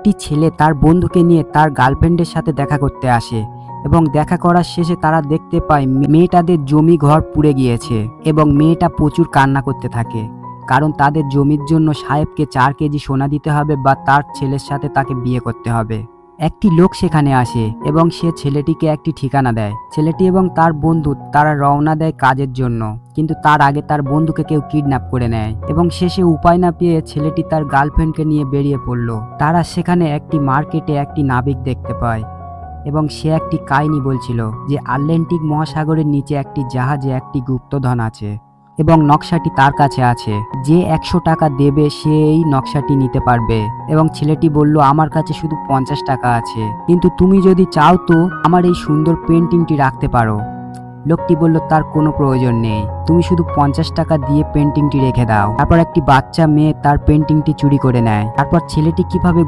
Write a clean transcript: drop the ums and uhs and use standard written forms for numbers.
একটি ছেলে তার বন্ধুকে নিয়ে তার গার্লফ্রেন্ডের সাথে দেখা করতে আসে এবং দেখা করার শেষে তারা দেখতে পায় মেয়েটাদের জমি ঘর পুড়ে গিয়েছে এবং মেয়েটা প্রচুর কান্না করতে থাকে, কারণ তাদের জমির জন্য সাহেবকে 4 কেজি সোনা দিতে হবে বা তার ছেলের সাথে তাকে বিয়ে করতে হবে। একটি লোক সেখানে আসে এবং সে ছেলেটিকে একটি ঠিকানা দেয়। ছেলেটি এবং তার বন্ধু তারা রওনা দেয় কাজের জন্য, কিন্তু তার আগে তার বন্ধুকে কেউ কিডন্যাপ করে নেয় এবং শেষে উপায় না পেয়ে ছেলেটি তার গার্লফ্রেন্ডকে নিয়ে বেরিয়ে পড়ল। তারা সেখানে একটি মার্কেটে একটি নাবিক দেখতে পায় এবং সে একটি কাহিনী বলছিল যে আটলান্টিক মহাসাগরের নিচে একটি জাহাজে একটি গুপ্তধন আছে এবং নকশাটি তার কাছে আছে। যে 100 টাকা দেবে সে এই নকশাটি নিতে পারবে। এবং ছেলেটি বলল, আমার কাছে শুধু 50 টাকা আছে, কিন্তু তুমি যদি চাও তো আমার এই সুন্দর পেন্টিংটি রাখতে পারো। লোকটি বলল, তার কোনো প্রয়োজন নেই, তুমি শুধু 50 টাকা দিয়ে পেন্টিংটি রেখে দাও। তারপর একটি বাচ্চা মেয়ে তার পেন্টিংটি চুরি করে নেয়। তারপর ছেলেটি কিভাবে